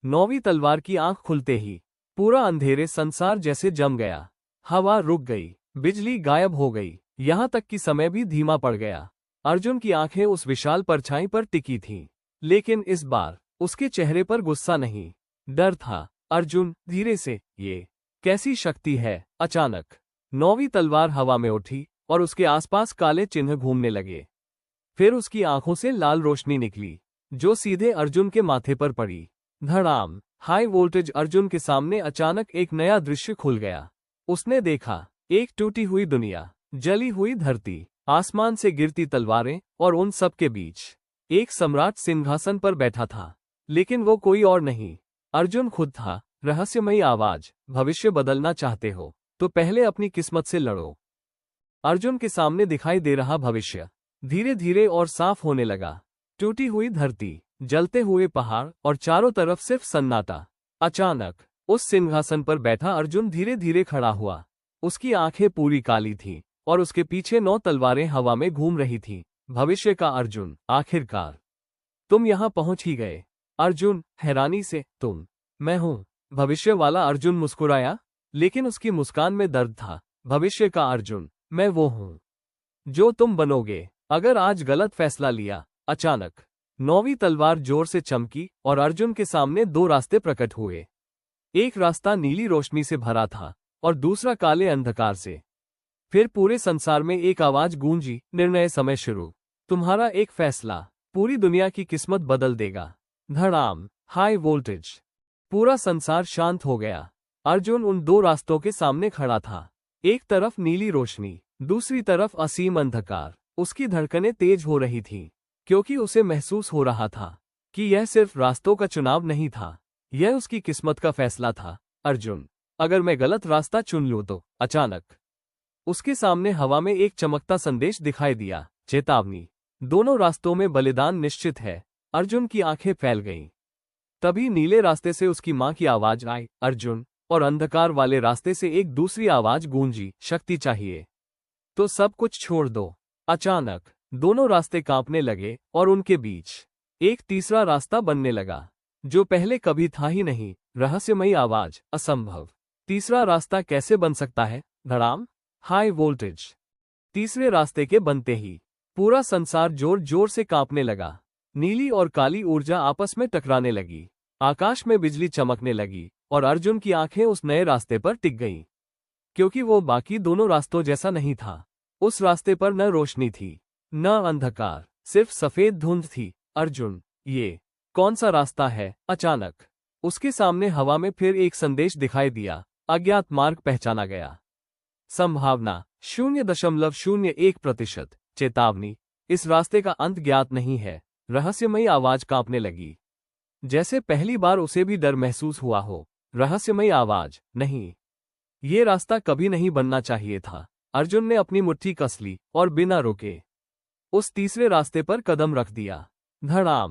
9वीं तलवार की आंख खुलते ही पूरा अंधेरे संसार जैसे जम गया। हवा रुक गई, बिजली गायब हो गई, यहाँ तक कि समय भी धीमा पड़ गया। अर्जुन की आंखें उस विशाल परछाई पर टिकी थीं, लेकिन इस बार उसके चेहरे पर गुस्सा नहीं, डर था। अर्जुन धीरे से, ये कैसी शक्ति है? अचानक 9वीं तलवार हवा में उठी और उसके आसपास काले चिन्ह घूमने लगे। फिर उसकी आंखों से लाल रोशनी निकली, जो सीधे अर्जुन के माथे पर पड़ी। धड़ाम! High voltage! अर्जुन के सामने अचानक एक नया दृश्य खुल गया। उसने देखा, एक टूटी हुई दुनिया, जली हुई धरती, आसमान से गिरती तलवारें, और उन सब के बीच एक सम्राट सिंहासन पर बैठा था। लेकिन वो कोई और नहीं, अर्जुन खुद था। रहस्यमयी आवाज, भविष्य बदलना चाहते हो तो पहले अपनी किस्मत से लड़ो। अर्जुन के सामने दिखाई दे रहा भविष्य धीरे धीरे और साफ होने लगा। टूटी हुई धरती, जलते हुए पहाड़ और चारों तरफ सिर्फ सन्नाटा। अचानक उस सिंहासन पर बैठा अर्जुन धीरे धीरे खड़ा हुआ। उसकी आंखें पूरी काली थीं और उसके पीछे 9 तलवारें हवा में घूम रही थीं। भविष्य का अर्जुन, आखिरकार तुम यहां पहुंच ही गए। अर्जुन हैरानी से, तुम? मैं हूं, भविष्य वाला अर्जुन मुस्कुराया, लेकिन उसकी मुस्कान में दर्द था। भविष्य का अर्जुन, मैं वो हूं जो तुम बनोगे अगर आज गलत फैसला लिया। अचानक 9वीं तलवार जोर से चमकी और अर्जुन के सामने 2 रास्ते प्रकट हुए। एक रास्ता नीली रोशनी से भरा था और दूसरा काले अंधकार से। फिर पूरे संसार में एक आवाज गूंजी, निर्णय समय शुरू। तुम्हारा एक फैसला पूरी दुनिया की किस्मत बदल देगा। धड़ाम! High voltage! पूरा संसार शांत हो गया। अर्जुन उन 2 रास्तों के सामने खड़ा था। एक तरफ नीली रोशनी, दूसरी तरफ असीम अंधकार। उसकी धड़कनें तेज हो रही थीं, क्योंकि उसे महसूस हो रहा था कि यह सिर्फ रास्तों का चुनाव नहीं था, यह उसकी किस्मत का फैसला था। अर्जुन, अगर मैं गलत रास्ता चुन लूं तो? अचानक उसके सामने हवा में एक चमकता संदेश दिखाई दिया, चेतावनी, दोनों रास्तों में बलिदान निश्चित है। अर्जुन की आंखें फैल गईं। तभी नीले रास्ते से उसकी मां की आवाज आई, अर्जुन, और अंधकार वाले रास्ते से एक दूसरी आवाज गूंजी, शक्ति चाहिए तो सब कुछ छोड़ दो। अचानक दोनों रास्ते कांपने लगे और उनके बीच एक तीसरा रास्ता बनने लगा, जो पहले कभी था ही नहीं। रहस्यमयी आवाज, असंभव, तीसरा रास्ता कैसे बन सकता है? धड़ाम! High voltage! तीसरे रास्ते के बनते ही पूरा संसार जोर जोर से कांपने लगा। नीली और काली ऊर्जा आपस में टकराने लगी, आकाश में बिजली चमकने लगी और अर्जुन की आंखें उस नए रास्ते पर टिक गईं, क्योंकि वो बाकी दोनों रास्तों जैसा नहीं था। उस रास्ते पर न रोशनी थी, न अंधकार, सिर्फ सफेद धुंध थी। अर्जुन, ये कौन सा रास्ता है? अचानक उसके सामने हवा में फिर एक संदेश दिखाई दिया, अज्ञात मार्ग पहचाना गया। संभावना 0.01%। चेतावनी, इस रास्ते का अंत ज्ञात नहीं है। रहस्यमयी आवाज कांपने लगी, जैसे पहली बार उसे भी डर महसूस हुआ हो। रहस्यमयी आवाज, नहीं, ये रास्ता कभी नहीं बनना चाहिए था। अर्जुन ने अपनी मुट्ठी कस ली और बिना रुके उस तीसरे रास्ते पर कदम रख दिया। धड़ाम!